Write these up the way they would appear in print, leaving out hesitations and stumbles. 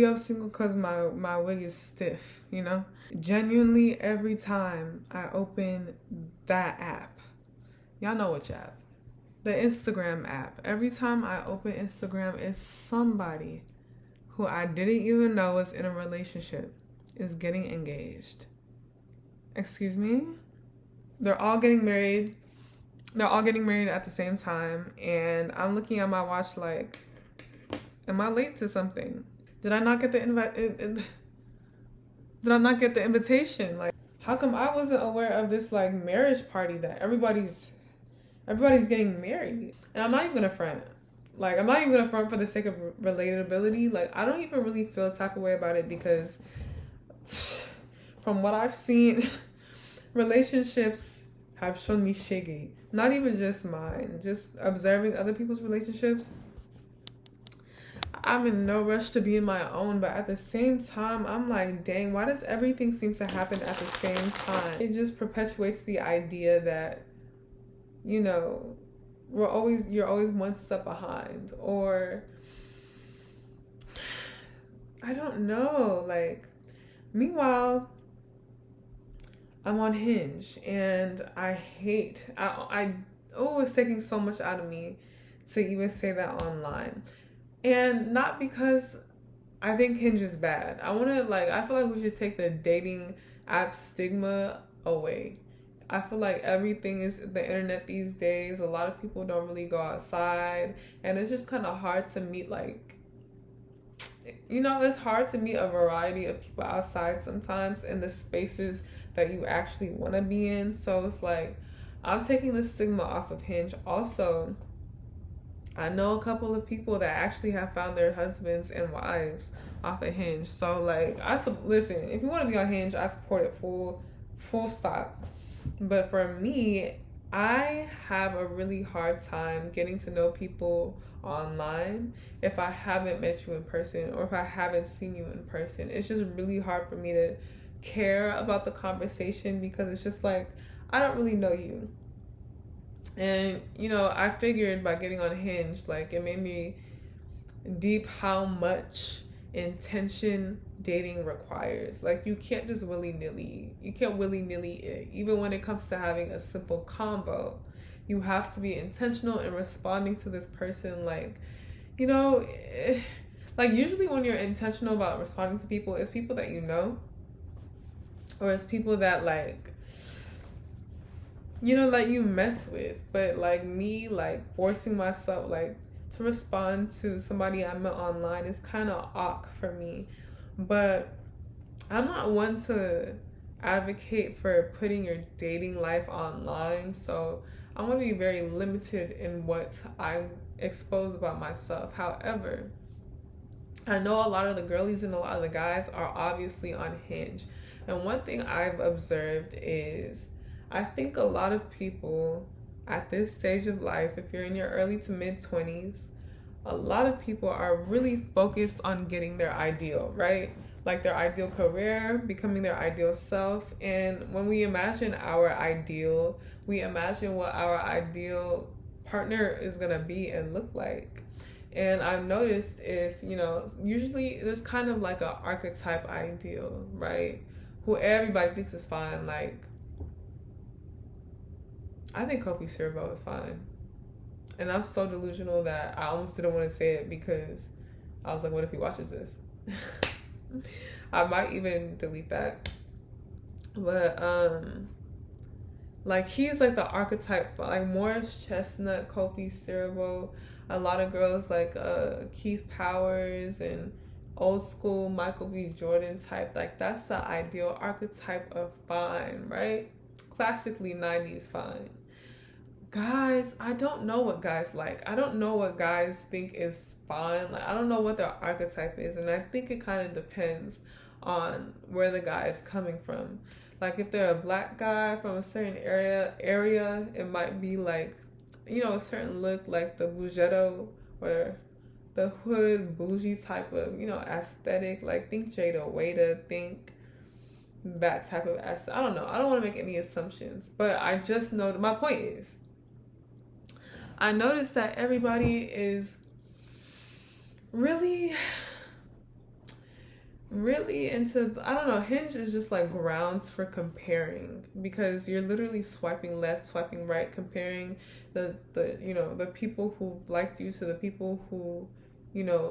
I'm single because my wig is stiff, you know? Genuinely, every time I open that app, y'all know which app? The Instagram app. Every time I open Instagram, it's somebody who I didn't even know was in a relationship is getting engaged. Excuse me? They're all getting married. They're all getting married at the same time. And I'm looking at my watch like, am I late to something? Did I not get the Did I not get the invitation? Like, how come I wasn't aware of this like marriage party that everybody's getting married? And I'm not even gonna front. Like, I'm not even gonna front for the sake of relatability. Like, I don't even really feel a type of way about it because from what I've seen, relationships have shown me shiggy. Not even just mine, just observing other people's relationships. I'm in no rush to be in my own, but at the same time, I'm like, dang, why does everything seem to happen at the same time? It just perpetuates the idea that, you know, you're always one step behind, or I don't know. Like, meanwhile, I'm on Hinge, and it's taking so much out of me to even say that online. And not because I think Hinge is bad. I feel like we should take the dating app stigma away. I feel like everything is the internet these days. A lot of people don't really go outside, and it's just kind of hard to meet, like, you know, it's hard to meet a variety of people outside sometimes in the spaces that you actually want to be in. So it's like, I'm taking the stigma off of Hinge. Also, I know a couple of people that actually have found their husbands and wives off of Hinge. So, like, listen, if you want to be on Hinge, I support it full stop. But for me, I have a really hard time getting to know people online if I haven't met you in person or if I haven't seen you in person. It's just really hard for me to care about the conversation because it's just like, I don't really know you. And, you know, I figured by getting on Hinge, like, it made me deep how much intention dating requires. Like, you can't just willy-nilly it. Even when it comes to having a simple combo, you have to be intentional in responding to this person. Like, you know, like, usually when you're intentional about responding to people, it's people that you know, or it's people that, like, you know, that you mess with. But like me, like, forcing myself, like, to respond to somebody I met online is kind of awk for me. But I'm not one to advocate for putting your dating life online, so I'm going to be very limited in what I expose about myself. However, I know a lot of the girlies and a lot of the guys are obviously on Hinge. And one thing I've observed is I think a lot of people at this stage of life, if you're in your early to mid 20s, a lot of people are really focused on getting their ideal, right? Like their ideal career, becoming their ideal self. And when we imagine our ideal, we imagine what our ideal partner is going to be and look like. And I've noticed usually there's kind of like an archetype ideal, right? Who everybody thinks is fine. Like, I think Kofi Siriboe is fine. And I'm so delusional that I almost didn't want to say it because I was like, what if he watches this? I might even delete that. But, like, he's like the archetype, like Morris Chestnut, Kofi Siriboe, a lot of girls like Keith Powers and old school Michael B. Jordan type. Like, that's the ideal archetype of fine, right? Classically 90s fine. Guys, I don't know what guys like. I don't know what guys think is fine. Like, I don't know what their archetype is, and I think it kind of depends on where the guy is coming from. Like, if they're a black guy from a certain area, it might be like, you know, a certain look, like the Bougetto or the hood bougie type of, you know, aesthetic. Like, think Jada Waiter, think that type of aesthetic. I don't know. I don't want to make any assumptions, but I just know my point is, I noticed that everybody is really really into, I don't know, Hinge is just like grounds for comparing, because you're literally swiping left, swiping right, comparing the people who liked you to the people who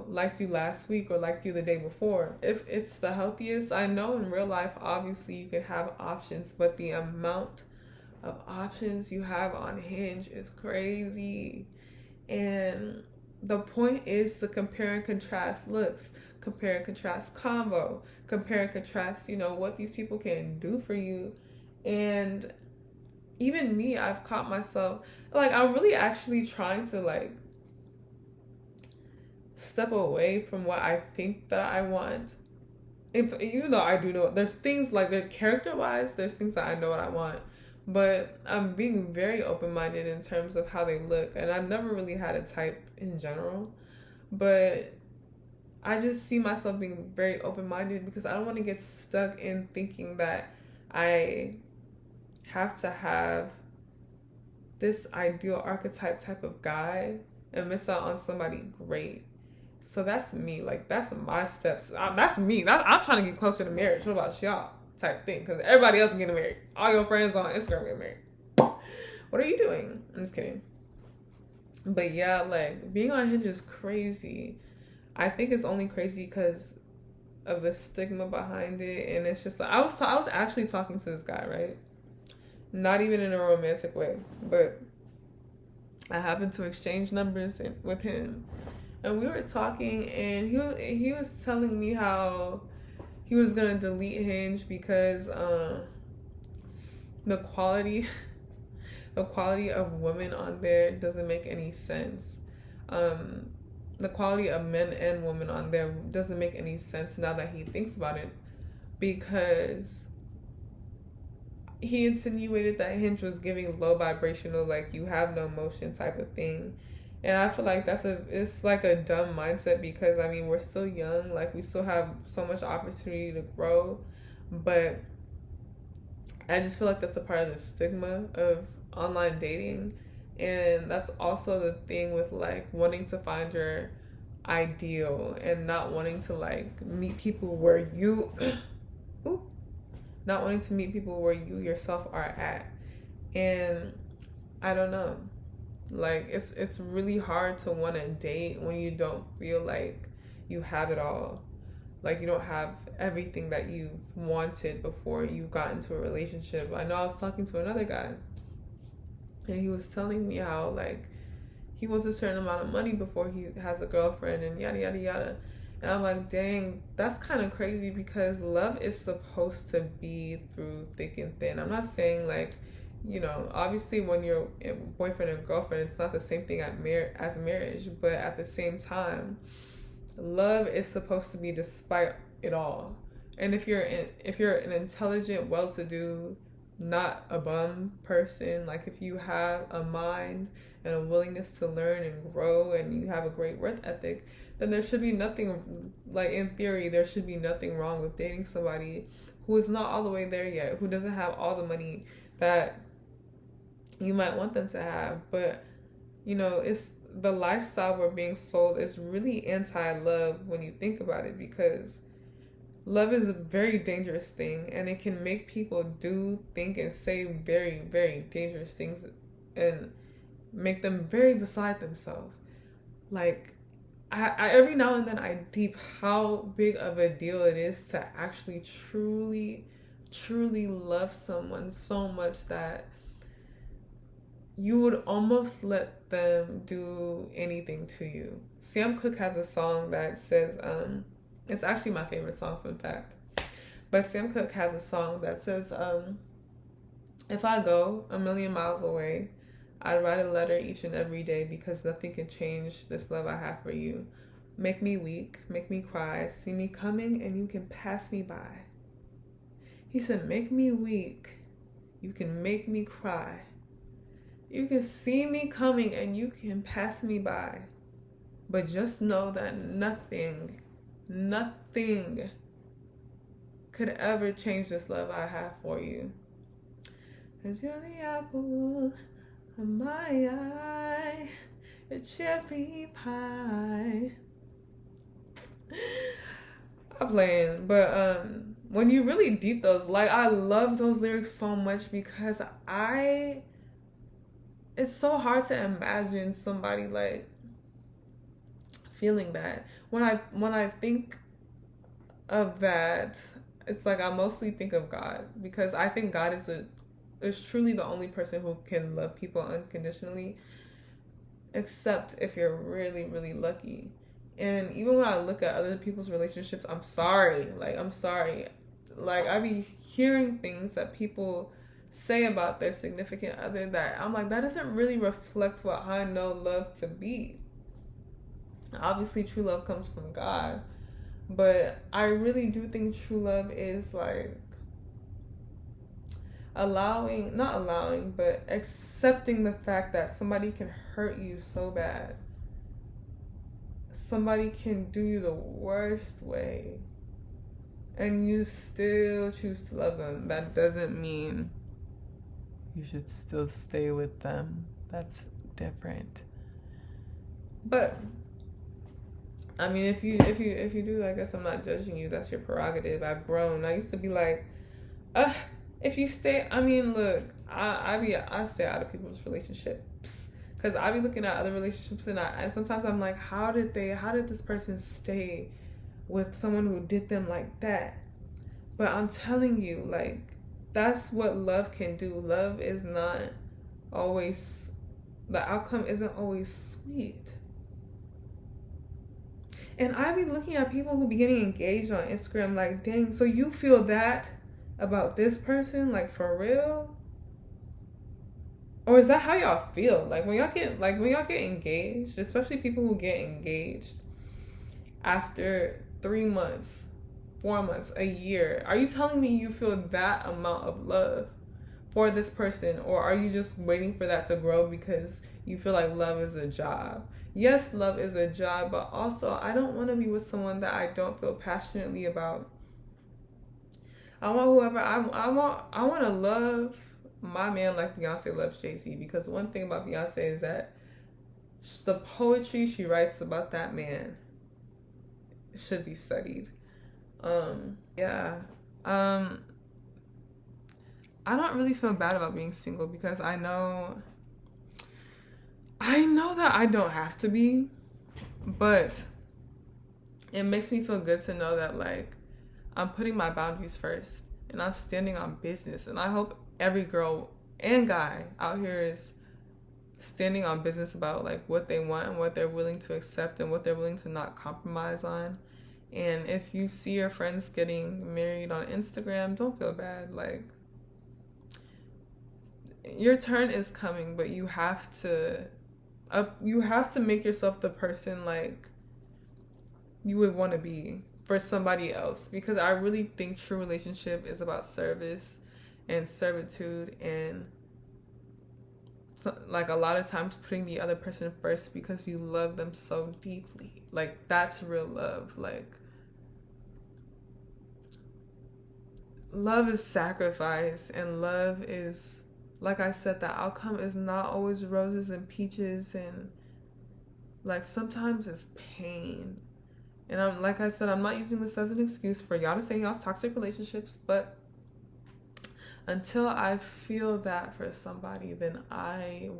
liked you last week or liked you the day before. If it's the healthiest, I know in real life obviously you can have options, but the amount of options you have on Hinge is crazy. And the point is to compare and contrast looks, compare and contrast combo, compare and contrast, what these people can do for you. And even me, I've caught myself, like, I'm really actually trying to, like, step away from what I think that I want. Even though I do know, there's things like, the character wise, there's things that I know what I want. But I'm being very open minded in terms of how they look. And I've never really had a type in general. But I just see myself being very open minded because I don't want to get stuck in thinking that I have to have this ideal archetype type of guy and miss out on somebody great. So that's me. Like, that's my steps. That's me. I'm trying to get closer to marriage. What about y'all? Type thing. Because everybody else is getting married. All your friends on Instagram get married. What are you doing? I'm just kidding. But yeah, like, being on Hinge is crazy. I think it's only crazy because of the stigma behind it. And it's just like, I was actually talking to this guy, right? Not even in a romantic way. But I happened to exchange numbers with him. And we were talking, and he was telling me how he was gonna delete Hinge because the quality of women on there doesn't make any sense. The quality of men and women on there doesn't make any sense now that he thinks about it, because he insinuated that Hinge was giving low vibrational, like, you have no emotion type of thing. And I feel like it's like a dumb mindset, because I mean, we're still young, like, we still have so much opportunity to grow. But I just feel like that's a part of the stigma of online dating. And that's also the thing with, like, wanting to find your ideal and not wanting to, like, meet people where you not wanting to meet people where you yourself are at. And I don't know. Like, it's really hard to want to date when you don't feel like you have it all. Like, you don't have everything that you've wanted before you got into a relationship. I know I was talking to another guy, and he was telling me how, like, he wants a certain amount of money before he has a girlfriend and yada, yada, yada. And I'm like, dang, that's kind of crazy, because love is supposed to be through thick and thin. I'm not saying, like, obviously when you're boyfriend and girlfriend, it's not the same thing as marriage. But at the same time, love is supposed to be despite it all. And if you're an intelligent, well-to-do, not a bum person, like, if you have a mind and a willingness to learn and grow, and you have a great work ethic, then there should be nothing, like, in theory, there should be nothing wrong with dating somebody who is not all the way there yet, who doesn't have all the money that you might want them to have. But it's the lifestyle we're being sold is really anti-love when you think about it, because love is a very dangerous thing, and it can make people do, think, and say very, very dangerous things, and make them very beside themselves. Like, I every now and then I deep how big of a deal it is to actually truly, truly love someone so much that you would almost let them do anything to you. Sam Cooke has a song that says, it's actually my favorite song, fun fact. But Sam Cooke has a song that says, if I go a million miles away, I'd write a letter each and every day, because nothing can change this love I have for you. Make me weak, make me cry, see me coming and you can pass me by. He said, make me weak, you can make me cry. You can see me coming and you can pass me by. But just know that nothing could ever change this love I have for you. 'Cause you're the apple of my eye, your cherry pie. I'm playing, but when you really deep those, like, I love those lyrics so much because it's so hard to imagine somebody like feeling bad. When I think of that, it's like I mostly think of God, because I think God is truly the only person who can love people unconditionally, except if you're really, really lucky. And even when I look at other people's relationships, I'm sorry. Like, I be hearing things that people say about their significant other that I'm like, that doesn't really reflect what I know love to be. Obviously, true love comes from God, but I really do think true love is like not allowing, but accepting the fact that somebody can hurt you so bad. Somebody can do you the worst way, and you still choose to love them. That doesn't mean you should still stay with them. That's different. But I mean, if you do, I guess I'm not judging you. That's your prerogative. I've grown. I used to be like, if you stay, I mean, look, I stay out of people's relationships because I be looking at other relationships, and sometimes I'm like, how did this person stay with someone who did them like that? But I'm telling you, like, that's what love can do. Love is not always, the outcome isn't always sweet. And I be looking at people who be getting engaged on Instagram like, dang, so you feel that about this person, like, for real? Or is that how y'all feel? Like, when y'all get engaged, especially people who get engaged after 3 months, 4 months, a year, are you telling me you feel that amount of love for this person? Or are you just waiting for that to grow because you feel like love is a job? Yes, love is a job, but also I don't want to be with someone that I don't feel passionately about. I want whoever I want to love my man like Beyonce loves Jay-Z, because one thing about Beyonce is that the poetry she writes about that man should be studied. Yeah. I don't really feel bad about being single because I know that I don't have to be, but it makes me feel good to know that, like, I'm putting my boundaries first and I'm standing on business. And I hope every girl and guy out here is standing on business about, like, what they want and what they're willing to accept and what they're willing to not compromise on. And if you see your friends getting married on Instagram, don't feel bad. Like, your turn is coming, but you have to make yourself the person, like, you would want to be for somebody else, because I really think true relationship is about service and servitude, and so, like, a lot of times putting the other person first because you love them so deeply. Like, that's real love. Like, love is sacrifice, and love is, like I said, the outcome is not always roses and peaches, and, like, sometimes it's pain. And I'm not using this as an excuse for y'all to say y'all's toxic relationships, but until I feel that for somebody, then I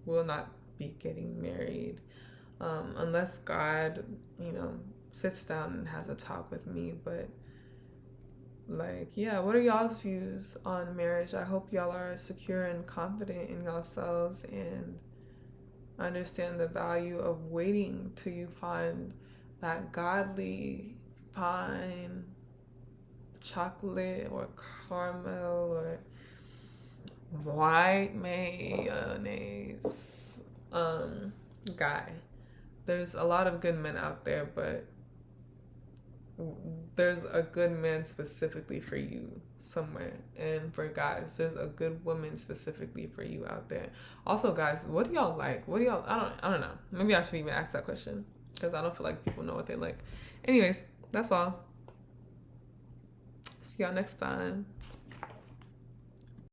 will not be getting married, unless God, sits down and has a talk with me. But, like, yeah, what are y'all's views on marriage? I hope y'all are secure and confident in yourselves and understand the value of waiting till you find that godly, fine chocolate or caramel or white mayonnaise guy. There's a lot of good men out there, but there's a good man specifically for you somewhere. And for guys, there's a good woman specifically for you out there. Also, guys, what do y'all like? I don't know. Maybe I should even ask that question, because I don't feel like people know what they like. Anyways, that's all. See y'all next time.